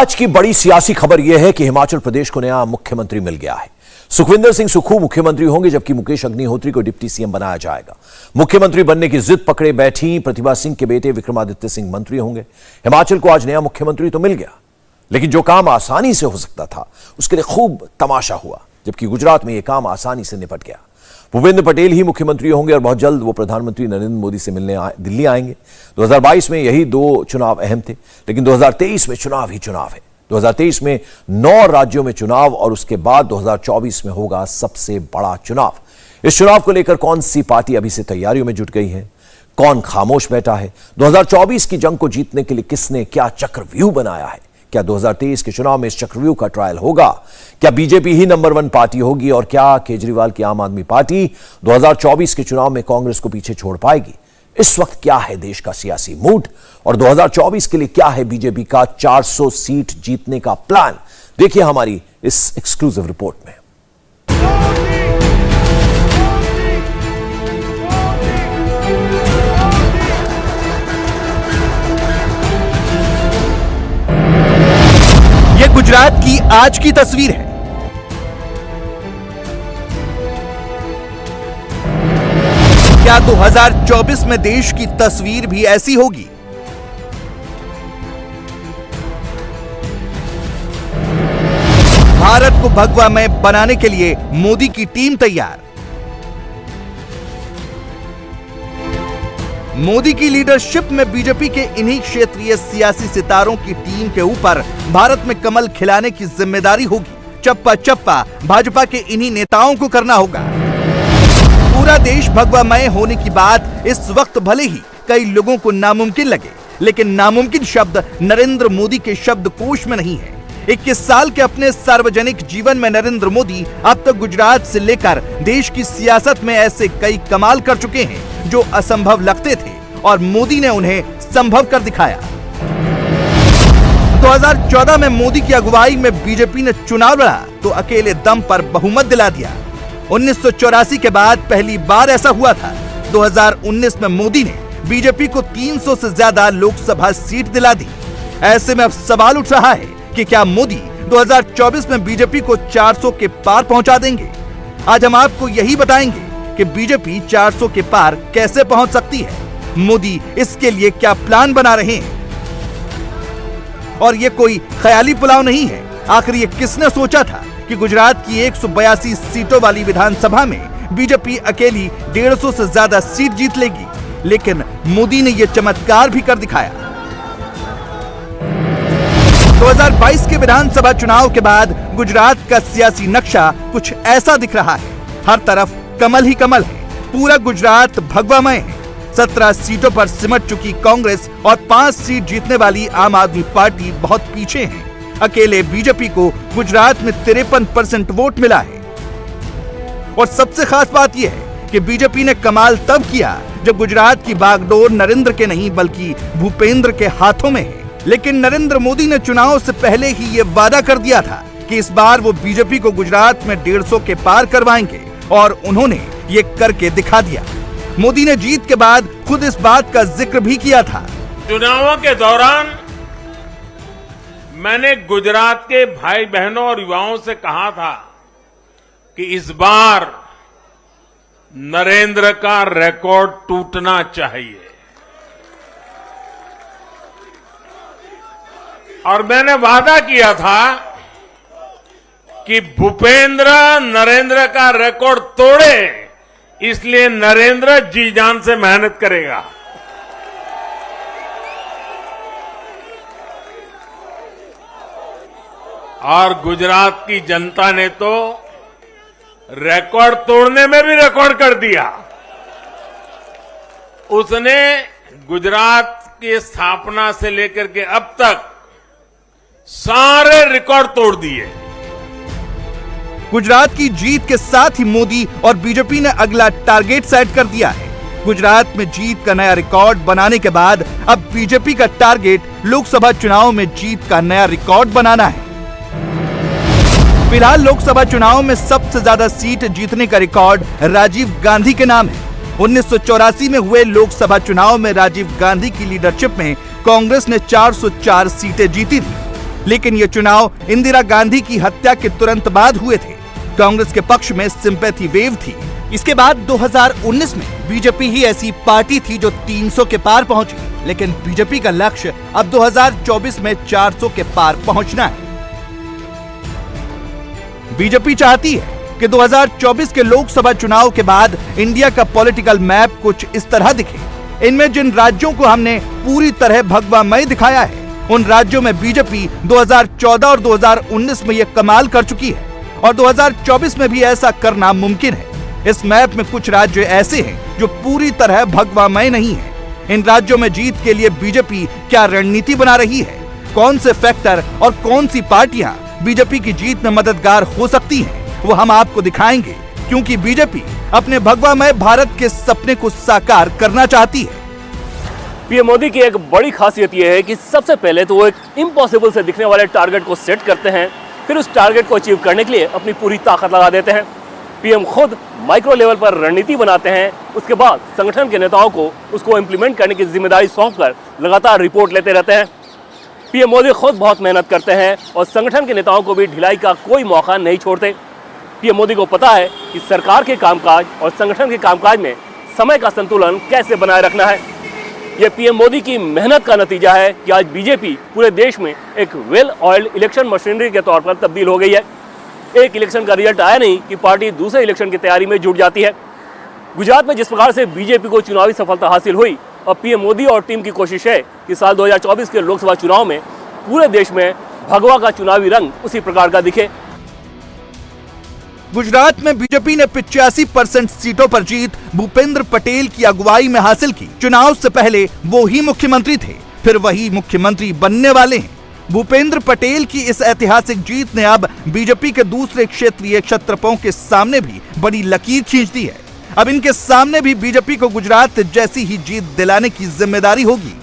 आज की बड़ी सियासी खबर यह है कि हिमाचल प्रदेश को नया मुख्यमंत्री मिल गया है। सुखविंदर सिंह सुक्खू मुख्यमंत्री होंगे, जबकि मुकेश अग्निहोत्री को डिप्टी सीएम बनाया जाएगा। मुख्यमंत्री बनने की जिद पकड़े बैठी प्रतिभा सिंह के बेटे विक्रमादित्य सिंह मंत्री होंगे। हिमाचल को आज नया मुख्यमंत्री तो मिल गया, लेकिन जो काम आसानी से हो सकता था उसके लिए खूब तमाशा हुआ, जबकि गुजरात में यह काम आसानी से निपट गया। भूपेंद्र पटेल ही मुख्यमंत्री होंगे और बहुत जल्द वो प्रधानमंत्री नरेंद्र मोदी से मिलने दिल्ली आएंगे। 2022 में यही दो चुनाव अहम थे, लेकिन 2023 में चुनाव ही चुनाव है। 2023 में 9 राज्यों में चुनाव और उसके बाद 2024 में होगा सबसे बड़ा चुनाव। इस चुनाव को लेकर कौन सी पार्टी अभी से तैयारियों में जुट गई है, कौन खामोश बैठा है, 2024 की जंग को जीतने के लिए किसने क्या चक्रव्यूह बनाया है, क्या 2023 के चुनाव में इस चक्रव्यूह का ट्रायल होगा, क्या बीजेपी ही नंबर 1 पार्टी होगी और क्या केजरीवाल की आम आदमी पार्टी 2024 के चुनाव में कांग्रेस को पीछे छोड़ पाएगी। इस वक्त क्या है देश का सियासी मूड और 2024 के लिए क्या है बीजेपी का 400 सीट जीतने का प्लान, देखिए हमारी इस एक्सक्लूसिव रिपोर्ट में। यह गुजरात की आज की तस्वीर है। क्या 2024 में देश की तस्वीर भी ऐसी होगी? भारत को भगवामय बनाने के लिए मोदी की टीम तैयार। मोदी की लीडरशिप में बीजेपी के इन्हीं क्षेत्रीय सियासी सितारों की टीम के ऊपर भारत में कमल खिलाने की जिम्मेदारी होगी। चप्पा चप्पा भाजपा के इन्हीं नेताओं को करना होगा। पूरा देश भगवामय होने की बात इस वक्त भले ही कई लोगों को नामुमकिन लगे, लेकिन नामुमकिन शब्द नरेंद्र मोदी के शब्दकोश में नहीं है। 21 साल के अपने सार्वजनिक जीवन में नरेंद्र मोदी अब तक गुजरात से लेकर देश की सियासत में ऐसे कई कमाल कर चुके हैं जो असंभव लगते थे और मोदी ने उन्हें संभव कर दिखाया। 2014 में मोदी की अगुवाई में बीजेपी ने चुनाव लड़ा तो अकेले दम पर बहुमत दिला दिया। 1984 के बाद पहली बार ऐसा हुआ था। 2019 में मोदी ने बीजेपी को 300 से ज्यादा लोकसभा सीट दिला दी। ऐसे में अब सवाल उठ रहा है कि क्या मोदी 2024 में बीजेपी को 400 के पार पहुंचा देंगे। आज हम आपको यही बताएंगे कि बीजेपी 400 के पार कैसे पहुंच सकती है, मोदी इसके लिए क्या प्लान बना रहे हैं। और ये कोई ख्याली पुलाव नहीं है। आखिर ये किसने सोचा था कि गुजरात की 182 सीटों वाली विधानसभा में बीजेपी अकेली 150 से ज्यादा सीट जीत लेगी, लेकिन मोदी ने यह चमत्कार भी कर दिखाया। 2022 के विधानसभा चुनाव के बाद गुजरात का सियासी नक्शा कुछ ऐसा दिख रहा है। हर तरफ कमल ही कमल है। पूरा गुजरात भगवामय है। 17 सीटों पर सिमट चुकी कांग्रेस और 5 सीट जीतने वाली आम आदमी पार्टी बहुत पीछे है। अकेले बीजेपी को गुजरात में 53% वोट मिला है। और सबसे खास बात यह है कि बीजेपी ने कमाल तब किया जब गुजरात की बागडोर नरेंद्र के नहीं बल्कि भूपेंद्र के हाथों में है। लेकिन नरेंद्र मोदी ने चुनाव से पहले ही यह वादा कर दिया था कि इस बार वो बीजेपी को गुजरात में 150 के पार करवाएंगे और उन्होंने ये करके दिखा दिया। मोदी ने जीत के बाद खुद इस बात का जिक्र भी किया था। चुनावों के दौरान मैंने गुजरात के भाई बहनों और युवाओं से कहा था कि इस बार नरेंद्र का रिकॉर्ड टूटना चाहिए और मैंने वादा किया था कि भूपेंद्र नरेंद्र का रिकॉर्ड तोड़े, इसलिए नरेंद्र जी जान से मेहनत करेगा। और गुजरात की जनता ने तो रिकॉर्ड तोड़ने में भी रिकॉर्ड कर दिया। उसने गुजरात की स्थापना से लेकर के अब तक सारे रिकॉर्ड तोड़ दिए। गुजरात की जीत के साथ ही मोदी और बीजेपी ने अगला टारगेट सेट कर दिया है। गुजरात में जीत का नया रिकॉर्ड बनाने के बाद अब बीजेपी का टारगेट लोकसभा चुनाव में जीत का नया रिकॉर्ड बनाना है। फिलहाल लोकसभा चुनाव में सबसे ज्यादा सीट जीतने का रिकॉर्ड राजीव गांधी के नाम है। 1984 में हुए लोकसभा चुनाव में राजीव गांधी की लीडरशिप में कांग्रेस ने 404 सीटें जीती थी। लेकिन ये चुनाव इंदिरा गांधी की हत्या के तुरंत बाद हुए थे। कांग्रेस के पक्ष में सिंपैथी वेव थी। इसके बाद 2019 में बीजेपी ही ऐसी पार्टी थी जो 300 के पार पहुंची, लेकिन बीजेपी का लक्ष्य अब 2024 में 400 के पार पहुंचना है। बीजेपी चाहती है कि 2024 के लोकसभा चुनाव के बाद इंडिया का पॉलिटिकल मैप कुछ इस तरह दिखे। इनमें जिन राज्यों को हमने पूरी तरह भगवामय दिखाया है, उन राज्यों में बीजेपी 2014 और 2019 में यह कमाल कर चुकी है और 2024 में भी ऐसा करना मुमकिन है। इस मैप में कुछ राज्य ऐसे हैं जो पूरी तरह भगवामय नहीं है। इन राज्यों में जीत के लिए बीजेपी क्या रणनीति बना रही है, कौन से फैक्टर और कौन सी पार्टियां बीजेपी की जीत में मददगार हो सकती हैं, वो हम आपको दिखाएंगे, क्योंकि बीजेपी अपने भगवामय भारत के सपने को साकार करना चाहती है। पीएम मोदी की एक बड़ी खासियत यह है कि सबसे पहले तो वो एक इम्पॉसिबल से दिखने वाले टारगेट को सेट करते हैं, फिर उस टारगेट को अचीव करने के लिए अपनी पूरी ताकत लगा देते हैं। पीएम खुद माइक्रो लेवल पर रणनीति बनाते हैं, उसके बाद संगठन के नेताओं को उसको इम्प्लीमेंट करने की जिम्मेदारी सौंपकर लगातार रिपोर्ट लेते रहते हैं। पीएम मोदी खुद बहुत मेहनत करते हैं और संगठन के नेताओं को भी ढिलाई का कोई मौका नहीं छोड़ते। पीएम मोदी को पता है कि सरकार के कामकाज और संगठन के कामकाज में समय का संतुलन कैसे बनाए रखना है। यह पीएम मोदी की मेहनत का नतीजा है कि आज बीजेपी पूरे देश में एक वेल ऑयल्ड इलेक्शन मशीनरी के तौर पर तब्दील हो गई है। एक इलेक्शन का रिजल्ट आया नहीं कि पार्टी दूसरे इलेक्शन की तैयारी में जुट जाती है। गुजरात में जिस प्रकार से बीजेपी को चुनावी सफलता हासिल हुई, और पीएम मोदी और टीम की कोशिश है कि साल 2024 के लोकसभा चुनाव में पूरे देश में भगवा का चुनावी रंग उसी प्रकार का दिखे। गुजरात में बीजेपी ने 85% सीटों पर जीत भूपेंद्र पटेल की अगुवाई में हासिल की। चुनाव से पहले वो ही मुख्यमंत्री थे, फिर वही मुख्यमंत्री बनने वाले हैं। भूपेंद्र पटेल की इस ऐतिहासिक जीत ने अब बीजेपी के दूसरे क्षेत्रीय क्षत्रपों के सामने भी बड़ी लकीर खींच दी है। अब इनके सामने भी बीजेपी को गुजरात जैसी ही जीत दिलाने की जिम्मेदारी होगी।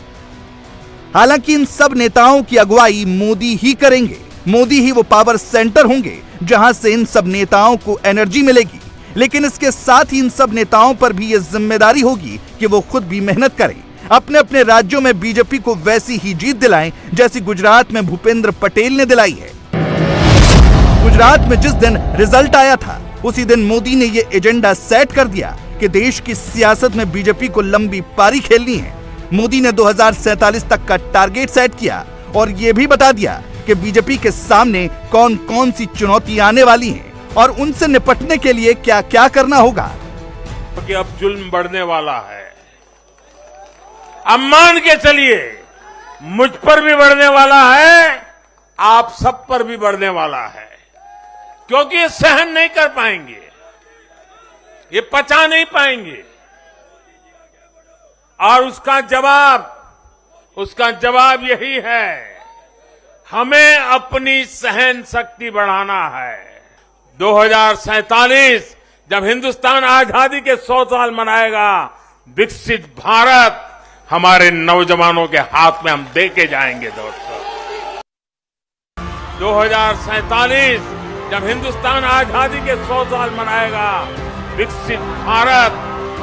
हालांकि इन सब नेताओं की अगुवाई मोदी ही करेंगे। मोदी ही वो पावर सेंटर होंगे जहां से इन सब नेताओं को एनर्जी मिलेगी। लेकिन इसके साथ ही इन सब नेताओं पर भी ये जिम्मेदारी होगी कि वो खुद भी मेहनत करें, अपने अपने राज्यों में बीजेपी को वैसी ही जीत दिलाएं जैसी गुजरात में भूपेंद्र पटेल ने दिलाई है। गुजरात में जिस दिन रिजल्ट आया था, उसी दिन मोदी ने ये एजेंडा सेट कर दिया कि देश की सियासत में बीजेपी को लंबी पारी खेलनी है। मोदी ने 2047 तक का टारगेट सेट किया और ये भी बता दिया कि बीजेपी के सामने कौन कौन सी चुनौतियां आने वाली हैं और उनसे निपटने के लिए क्या क्या करना होगा। कि अब जुल्म बढ़ने वाला है, अब मान के चलिए मुझ पर भी बढ़ने वाला है, आप सब पर भी बढ़ने वाला है, क्योंकि ये सहन नहीं कर पाएंगे, ये पचा नहीं पाएंगे। और उसका जवाब यही है, हमें अपनी सहन शक्ति बढ़ाना है। 2047 जब हिंदुस्तान आजादी के 100 साल मनाएगा, विकसित भारत हमारे नौजवानों के हाथ में हम दे के जाएंगे दोस्तों। 2047 जब हिंदुस्तान आजादी के 100 साल मनाएगा, विकसित भारत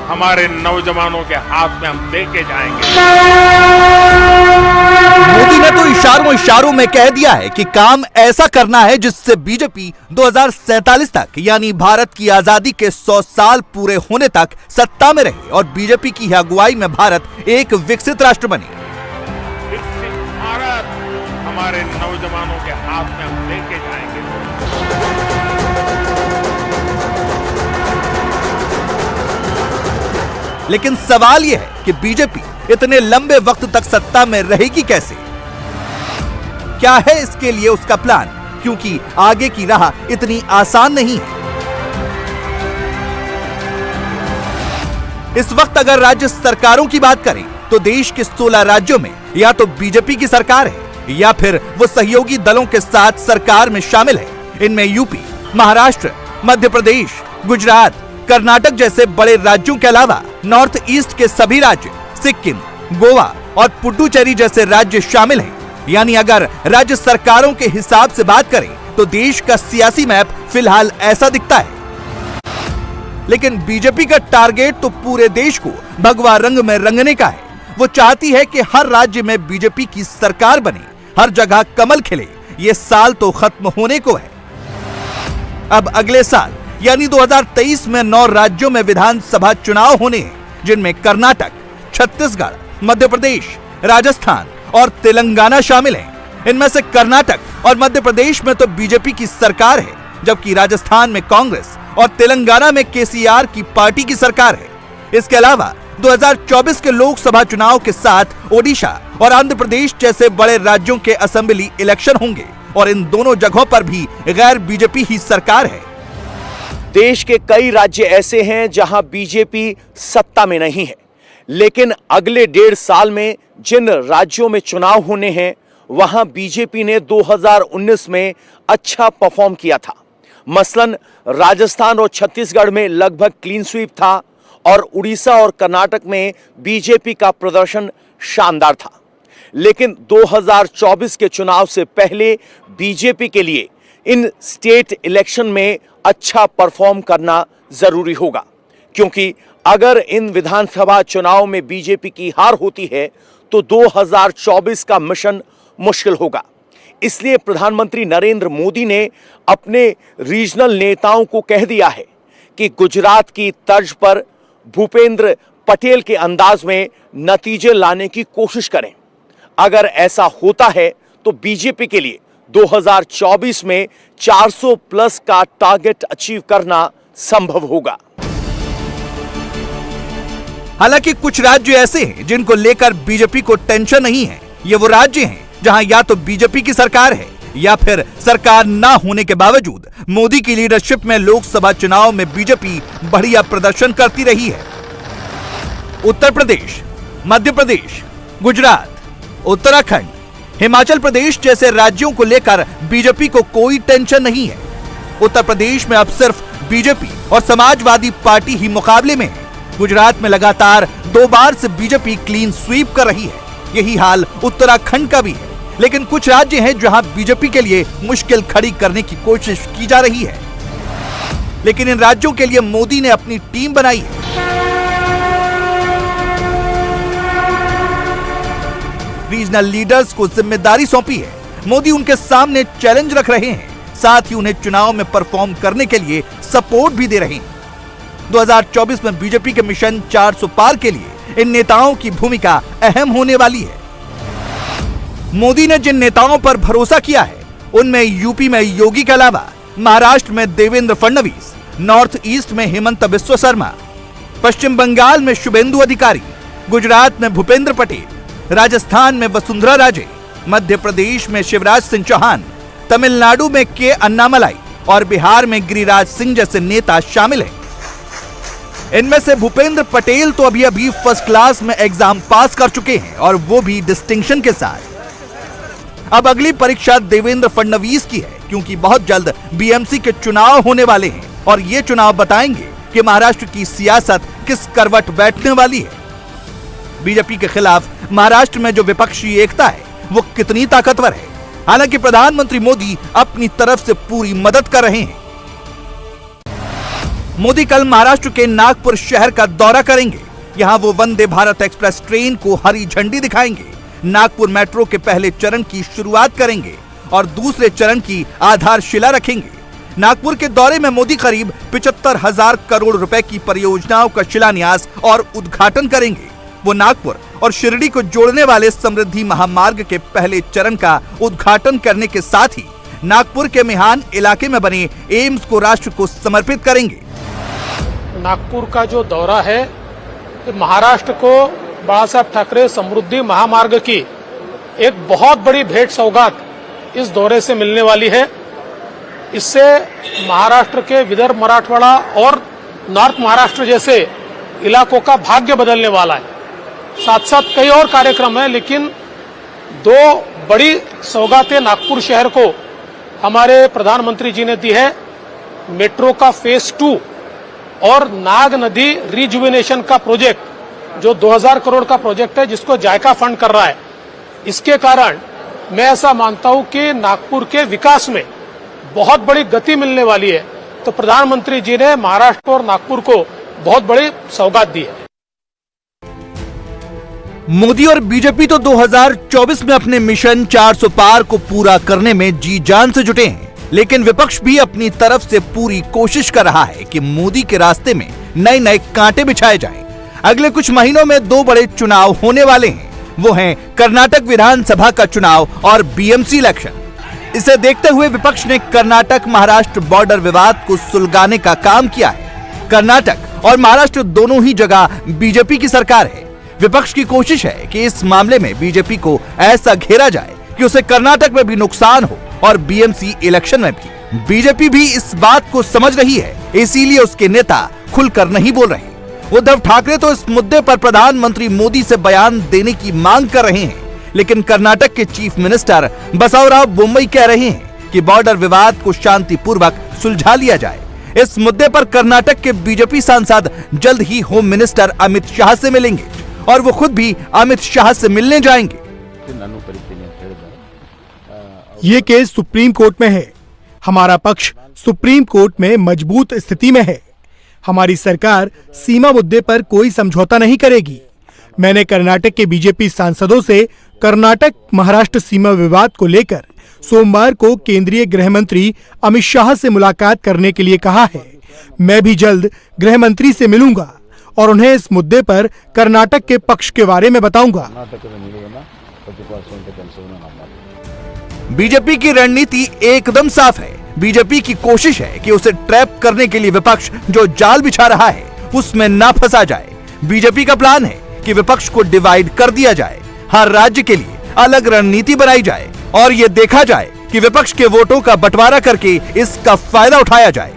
हमारे नौजवानों के हाथ में हम दे के जाएंगे। मोदी ने तो इशारों में कह दिया है कि काम ऐसा करना है जिससे बीजेपी 2047 तक यानी भारत की आजादी के 100 साल पूरे होने तक सत्ता में रहे और बीजेपी की अगुवाई में भारत एक विकसित राष्ट्र बने। विकसित भारत हमारे नौजवानों के हाथ में हम दे के जाएंगे। लेकिन सवाल यह है कि बीजेपी इतने लंबे वक्त तक सत्ता में रहेगी कैसे? क्या है इसके लिए उसका प्लान? क्योंकि आगे की राह इतनी आसान नहीं है। इस वक्त अगर राज्य सरकारों की बात करें तो देश के 16 राज्यों में या तो बीजेपी की सरकार है या फिर वो सहयोगी दलों के साथ सरकार में शामिल है। इनमें यूपी, महाराष्ट्र, मध्य प्रदेश, गुजरात, कर्नाटक जैसे बड़े राज्यों के अलावा नॉर्थ ईस्ट के सभी राज्य, सिक्किम, गोवा और पुडुचेरी जैसे राज्य शामिल हैं। यानी अगर राज्य सरकारों के हिसाब से बात करें तो देश का सियासी मैप फिलहाल ऐसा दिखता है। लेकिन बीजेपी का टारगेट तो पूरे देश को भगवा रंग में रंगने का है। वो चाहती है कि हर राज्य में बीजेपी की सरकार बने, हर जगह कमल खिले, ये साल तो खत्म होने को है। अब अगले साल यानी 2023 में 9 राज्यों में विधानसभा चुनाव होने हैं, जिनमें कर्नाटक, छत्तीसगढ़, मध्य प्रदेश, राजस्थान और तेलंगाना शामिल हैं। इनमें से कर्नाटक और मध्य प्रदेश में तो बीजेपी की सरकार है, जबकि राजस्थान में कांग्रेस और तेलंगाना में केसीआर की पार्टी की सरकार है। इसके अलावा 2024 के लोकसभा चुनाव के साथ ओडिशा और आंध्र प्रदेश जैसे बड़े राज्यों के असेंबली इलेक्शन होंगे और इन दोनों जगहों पर भी गैर बीजेपी ही सरकार है। देश के कई राज्य ऐसे हैं जहां बीजेपी सत्ता में नहीं है, लेकिन अगले 1.5 साल में जिन राज्यों में चुनाव होने हैं वहां बीजेपी ने 2019 में अच्छा परफॉर्म किया था। मसलन राजस्थान और छत्तीसगढ़ में लगभग क्लीन स्वीप था और उड़ीसा और कर्नाटक में बीजेपी का प्रदर्शन शानदार था। लेकिन 2024 के चुनाव से पहले बीजेपी के लिए इन स्टेट इलेक्शन में अच्छा परफॉर्म करना जरूरी होगा, क्योंकि अगर इन विधानसभा चुनाव में बीजेपी की हार होती है तो 2024 का मिशन मुश्किल होगा। इसलिए प्रधानमंत्री नरेंद्र मोदी ने अपने रीजनल नेताओं को कह दिया है कि गुजरात की तर्ज पर भूपेंद्र पटेल के अंदाज में नतीजे लाने की कोशिश करें। अगर ऐसा होता है तो बीजेपी के लिए 2024 में 400 प्लस का टारगेट अचीव करना संभव होगा। हालांकि कुछ राज्य ऐसे हैं जिनको लेकर बीजेपी को टेंशन नहीं है। ये वो राज्य हैं जहां या तो बीजेपी की सरकार है या फिर सरकार ना होने के बावजूद मोदी की लीडरशिप में लोकसभा चुनाव में बीजेपी बढ़िया प्रदर्शन करती रही है। उत्तर प्रदेश, मध्य प्रदेश, गुजरात, उत्तराखंड, हिमाचल प्रदेश जैसे राज्यों को लेकर बीजेपी को कोई टेंशन नहीं है। उत्तर प्रदेश में अब सिर्फ बीजेपी और समाजवादी पार्टी ही मुकाबले में है। गुजरात में लगातार 2 बार से बीजेपी क्लीन स्वीप कर रही है। यही हाल उत्तराखंड का भी है। लेकिन कुछ राज्य हैं जहां बीजेपी के लिए मुश्किल खड़ी करने की कोशिश की जा रही है। लेकिन इन राज्यों के लिए मोदी ने अपनी टीम बनाई है। रीजनल लीडर्स को जिम्मेदारी सौंपी है। मोदी उनके सामने चैलेंज रख रहे हैं, साथ ही उन्हें चुनाव में परफॉर्म करने के लिए सपोर्ट भी दे रहे हैं। 2024 में बीजेपी के मिशन 400 पार के लिए इन नेताओं की भूमिका अहम होने वाली है। मोदी ने जिन नेताओं पर भरोसा किया है उनमें यूपी में योगी के अलावा महाराष्ट्र में देवेंद्र फडणवीस, नॉर्थ ईस्ट में हेमंत बिस्वा शर्मा, पश्चिम बंगाल में शुभेंदु अधिकारी, गुजरात में भूपेंद्र पटेल, राजस्थान में वसुंधरा राजे, मध्य प्रदेश में शिवराज सिंह चौहान, तमिलनाडु में के अन्नामलाई और बिहार में गिरिराज सिंह जैसे नेता शामिल हैं। इनमें से भूपेंद्र पटेल तो अभी फर्स्ट क्लास में एग्जाम पास कर चुके हैं और वो भी डिस्टिंक्शन के साथ। अब अगली परीक्षा देवेंद्र फडणवीस की है, क्योंकि बहुत जल्द बीएमसी के चुनाव होने वाले हैं और ये चुनाव बताएंगे कि महाराष्ट्र की सियासत किस करवट बैठने वाली है। बीजेपी के खिलाफ महाराष्ट्र में जो विपक्षी एकता है वो कितनी ताकतवर है। हालांकि प्रधानमंत्री मोदी अपनी तरफ से पूरी मदद कर रहे हैं। मोदी कल महाराष्ट्र के नागपुर शहर का दौरा करेंगे। यहां वो वंदे भारत एक्सप्रेस ट्रेन को हरी झंडी दिखाएंगे, नागपुर मेट्रो के पहले चरण की शुरुआत करेंगे और दूसरे चरण की आधारशिला रखेंगे। नागपुर के दौरे में मोदी करीब 75,000 करोड़ रुपए की परियोजनाओं का शिलान्यास और उद्घाटन करेंगे। वो नागपुर और शिरडी को जोड़ने वाले समृद्धि महामार्ग के पहले चरण का उद्घाटन करने के साथ ही नागपुर के मिहान इलाके में बने एम्स को राष्ट्र को समर्पित करेंगे। नागपुर का जो दौरा है महाराष्ट्र को बाला साहब ठाकरे समृद्धि महामार्ग की एक बहुत बड़ी भेंट सौगात इस दौरे से मिलने वाली है। इससे महाराष्ट्र के विदर्भ, मराठवाड़ा और नॉर्थ महाराष्ट्र जैसे इलाकों का भाग्य बदलने वाला है। साथ साथ कई और कार्यक्रम हैं, लेकिन 2 बड़ी सौगातें नागपुर शहर को हमारे प्रधानमंत्री जी ने दी है। मेट्रो का फेज 2 और नाग नदी रिजुविनेशन का प्रोजेक्ट जो 2000 करोड़ का प्रोजेक्ट है, जिसको जायका फंड कर रहा है। इसके कारण मैं ऐसा मानता हूं कि नागपुर के विकास में बहुत बड़ी गति मिलने वाली है। तो प्रधानमंत्री जी ने महाराष्ट्र और नागपुर को बहुत बड़ी सौगात दी है। मोदी और बीजेपी तो 2024 में अपने मिशन 400 पार को पूरा करने में जी जान से जुटे हैं, लेकिन विपक्ष भी अपनी तरफ से पूरी कोशिश कर रहा है कि मोदी के रास्ते में नए नए कांटे बिछाए जाएं। अगले कुछ महीनों में दो बड़े चुनाव होने वाले हैं, वो हैं कर्नाटक विधानसभा का चुनाव और बीएमसी इलेक्शन। इसे देखते हुए विपक्ष ने कर्नाटक महाराष्ट्र बॉर्डर विवाद को सुलगाने का काम किया है। कर्नाटक और महाराष्ट्र दोनों ही जगह बीजेपी की सरकार है। विपक्ष की कोशिश है कि इस मामले में बीजेपी को ऐसा घेरा जाए कि उसे कर्नाटक में भी नुकसान हो और बीएमसी इलेक्शन में भी। बीजेपी भी इस बात को समझ रही है, इसीलिए उसके नेता खुलकर नहीं बोल रहे। उद्धव ठाकरे तो इस मुद्दे पर प्रधानमंत्री मोदी से बयान देने की मांग कर रहे हैं, लेकिन कर्नाटक के चीफ मिनिस्टर बसवराज बोम्मई कह रहे हैं कि बॉर्डर विवाद को शांतिपूर्वक सुलझा लिया जाए। इस मुद्दे पर कर्नाटक के बीजेपी सांसद जल्द ही होम मिनिस्टर अमित शाह से मिलेंगे और वो खुद भी अमित शाह से मिलने जाएंगे। ये केस सुप्रीम कोर्ट में है। हमारा पक्ष सुप्रीम कोर्ट में मजबूत स्थिति में है। हमारी सरकार सीमा मुद्दे पर कोई समझौता नहीं करेगी। मैंने कर्नाटक के बीजेपी सांसदों से कर्नाटक महाराष्ट्र सीमा विवाद को लेकर सोमवार को केंद्रीय गृह मंत्री अमित शाह से मुलाकात करने के लिए कहा है। मैं भी जल्द गृह मंत्री से मिलूंगा और उन्हें इस मुद्दे पर कर्नाटक के पक्ष के बारे में बताऊंगा। बीजेपी की रणनीति एकदम साफ है। बीजेपी की कोशिश है कि उसे ट्रैप करने के लिए विपक्ष जो जाल बिछा रहा है उसमें ना फंसा जाए। बीजेपी का प्लान है कि विपक्ष को डिवाइड कर दिया जाए, हर राज्य के लिए अलग रणनीति बनाई जाए और ये देखा जाए कि विपक्ष के वोटों का बंटवारा करके इसका फायदा उठाया जाए।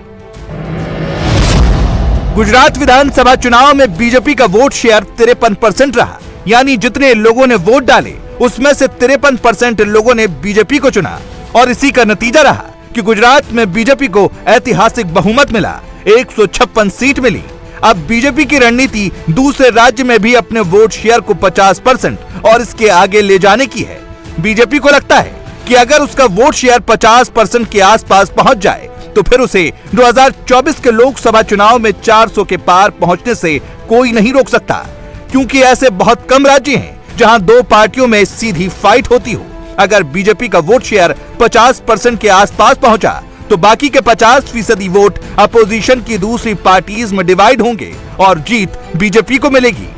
गुजरात विधानसभा चुनाव में बीजेपी का वोट शेयर 53% रहा, यानी जितने लोगों ने वोट डाले उसमें से 53% लोगों ने बीजेपी को चुना और इसी का नतीजा रहा कि गुजरात में बीजेपी को ऐतिहासिक बहुमत मिला, 156 सीट मिली। अब बीजेपी की रणनीति दूसरे राज्य में भी अपने वोट शेयर को 50% और इसके आगे ले जाने की है। बीजेपी को लगता है कि अगर उसका वोट शेयर 50% के आसपास पहुंच जाए तो फिर उसे 2024 के लोकसभा चुनाव में 400 के पार पहुंचने से कोई नहीं रोक सकता, क्योंकि ऐसे बहुत कम राज्य हैं जहां दो पार्टियों में सीधी फाइट होती हो। अगर बीजेपी का वोट शेयर 50% के आसपास पहुंचा तो बाकी के 50% वोट अपोजिशन की दूसरी पार्टीज में डिवाइड होंगे और जीत बीजेपी को मिलेगी।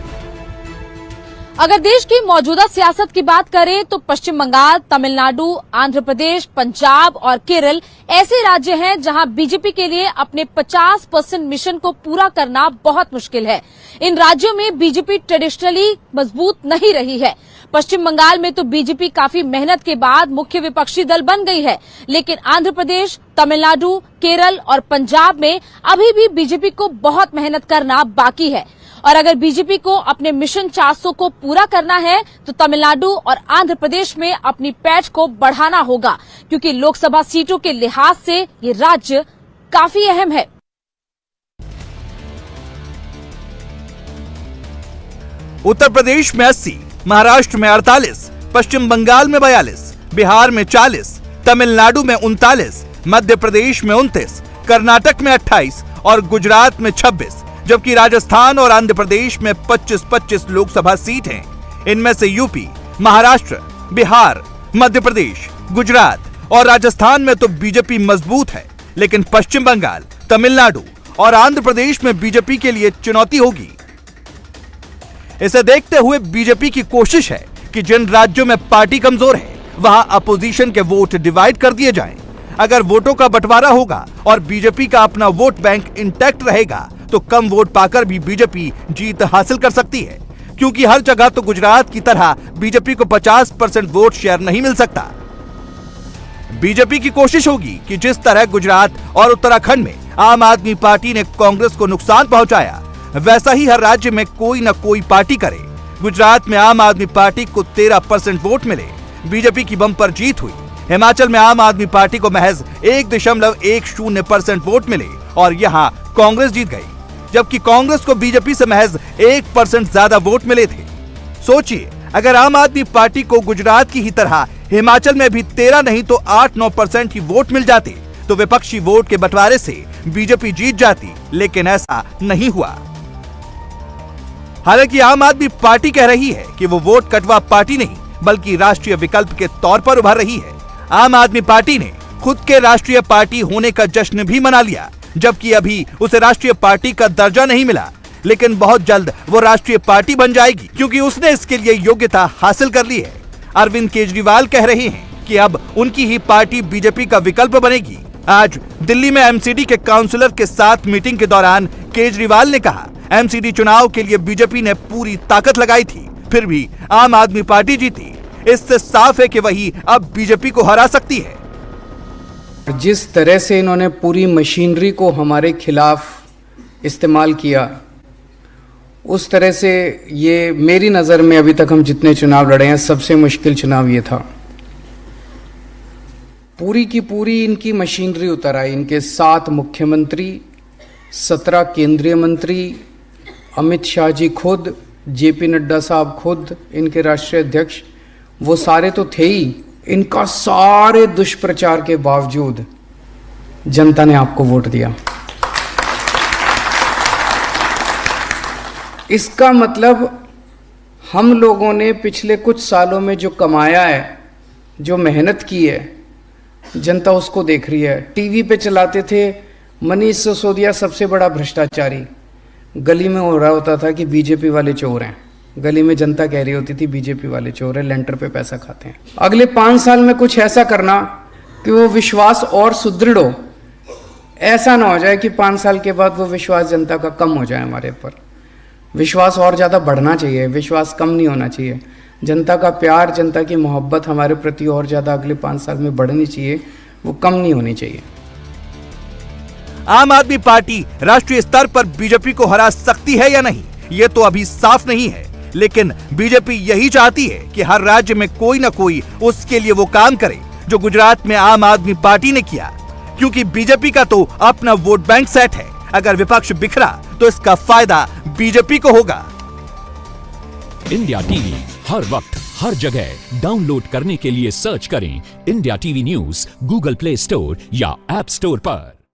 अगर देश की मौजूदा सियासत की बात करें तो पश्चिम बंगाल, तमिलनाडु, आंध्र प्रदेश, पंजाब और केरल ऐसे राज्य हैं जहां बीजेपी के लिए अपने 50% मिशन को पूरा करना बहुत मुश्किल है। इन राज्यों में बीजेपी ट्रेडिशनली मजबूत नहीं रही है। पश्चिम बंगाल में तो बीजेपी काफी मेहनत के बाद मुख्य विपक्षी दल बन गई है, लेकिन आंध्र प्रदेश, तमिलनाडु, केरल और पंजाब में अभी भी बीजेपी को बहुत मेहनत करना बाकी है। और अगर बीजेपी को अपने मिशन 400 को पूरा करना है तो तमिलनाडु और आंध्र प्रदेश में अपनी पैठ को बढ़ाना होगा, क्योंकि लोकसभा सीटों के लिहाज से ये राज्य काफी अहम है। उत्तर प्रदेश में 80, महाराष्ट्र में 48, पश्चिम बंगाल में 42, बिहार में 40, तमिलनाडु में 39, मध्य प्रदेश में 29, कर्नाटक में 28 और गुजरात में 26, जबकि राजस्थान और आंध्र प्रदेश में 25-25 लोकसभा सीट हैं। इनमें से यूपी, महाराष्ट्र, बिहार, मध्य प्रदेश, गुजरात और राजस्थान में तो बीजेपी मजबूत है, लेकिन पश्चिम बंगाल, तमिलनाडु और आंध्र प्रदेश में बीजेपी के लिए चुनौती होगी। इसे देखते हुए बीजेपी की कोशिश है कि जिन राज्यों में पार्टी कमजोर है वहां अपोजिशन के वोट डिवाइड कर दिए जाएं। अगर वोटों का बंटवारा होगा और बीजेपी का अपना वोट बैंक इंटैक्ट रहेगा तो कम वोट पाकर भी बीजेपी जीत हासिल कर सकती है, क्योंकि हर जगह तो गुजरात की तरह बीजेपी को 50% वोट शेयर नहीं मिल सकता। बीजेपी की कोशिश होगी कि जिस तरह गुजरात और उत्तराखंड में आम आदमी पार्टी ने कांग्रेस को नुकसान पहुंचाया, वैसा ही हर राज्य में कोई न कोई पार्टी करे। गुजरात में आम आदमी पार्टी को 13% वोट मिले, बीजेपी की बम्पर जीत हुई। हिमाचल में आम आदमी पार्टी को महज 1.10% वोट मिले और यहां कांग्रेस जीत गई, जबकि कांग्रेस को बीजेपी से महज 1% ज्यादा वोट मिले थे। सोचिए, अगर आम आदमी पार्टी को गुजरात की ही तरह हिमाचल में भी 13 नहीं तो 8-9% ही वोट मिल जाते तो विपक्षी वोट के बंटवारे से बीजेपी जीत जाती, लेकिन ऐसा नहीं हुआ। हालांकि आम आदमी पार्टी कह रही है कि वो वोट कटवा पार्टी नहीं बल्कि राष्ट्रीय विकल्प के तौर पर उभर रही है। आम आदमी पार्टी ने खुद के राष्ट्रीय पार्टी होने का जश्न भी मना लिया, जबकि अभी उसे राष्ट्रीय पार्टी का दर्जा नहीं मिला, लेकिन बहुत जल्द वो राष्ट्रीय पार्टी बन जाएगी क्योंकि उसने इसके लिए योग्यता हासिल कर ली है। अरविंद केजरीवाल कह रहे हैं कि अब उनकी ही पार्टी बीजेपी का विकल्प बनेगी। आज दिल्ली में एमसीडी के काउंसलर के साथ मीटिंग के दौरान केजरीवाल ने कहा, एमसीडी चुनाव के लिए बीजेपी ने पूरी ताकत लगाई थी, फिर भी आम आदमी पार्टी जीती। इससे साफ है कि वही अब बीजेपी को हरा सकती है। जिस तरह से इन्होंने पूरी मशीनरी को हमारे खिलाफ इस्तेमाल किया, उस तरह से ये मेरी नज़र में अभी तक हम जितने चुनाव लड़े हैं सबसे मुश्किल चुनाव ये था। पूरी की पूरी इनकी मशीनरी उतर आई। इनके 7 मुख्यमंत्री, 17 केंद्रीय मंत्री, अमित शाह जी खुद, जेपी नड्डा साहब खुद, इनके राष्ट्रीय अध्यक्ष, वो सारे तो थे ही। इनका सारे दुष्प्रचार के बावजूद जनता ने आपको वोट दिया। इसका मतलब हम लोगों ने पिछले कुछ सालों में जो कमाया है, जो मेहनत की है, जनता उसको देख रही है। टीवी पे चलाते थे मनीष सिसोदिया सबसे बड़ा भ्रष्टाचारी, गली में हो रहा होता था कि बीजेपी वाले चोर हैं, गली में जनता कह रही होती थी बीजेपी वाले चोर हैं, लेंटर पे पैसा खाते हैं। अगले 5 साल में कुछ ऐसा करना कि वो विश्वास और सुदृढ़ हो। ऐसा ना हो जाए कि 5 साल के बाद वो विश्वास जनता का कम हो जाए हमारे ऊपर। विश्वास और ज़्यादा बढ़ना चाहिए, विश्वास कम नहीं होना चाहिए। जनता का प्यार, जनता की मोहब्बत हमारे प्रति और ज़्यादा अगले 5 साल में बढ़नी चाहिए, वो कम नहीं होनी चाहिए। आम आदमी पार्टी राष्ट्रीय स्तर पर बीजेपी को हरा सकती है या नहीं, ये तो अभी साफ नहीं है, लेकिन बीजेपी यही चाहती है कि हर राज्य में कोई न कोई उसके लिए वो काम करे जो गुजरात में आम आदमी पार्टी ने किया, क्योंकि बीजेपी का तो अपना वोट बैंक सेट है। अगर विपक्ष बिखरा तो इसका फायदा बीजेपी को होगा। इंडिया टीवी हर वक्त हर जगह डाउनलोड करने के लिए सर्च करें India TV news Google play store या ऐप स्टोर पर।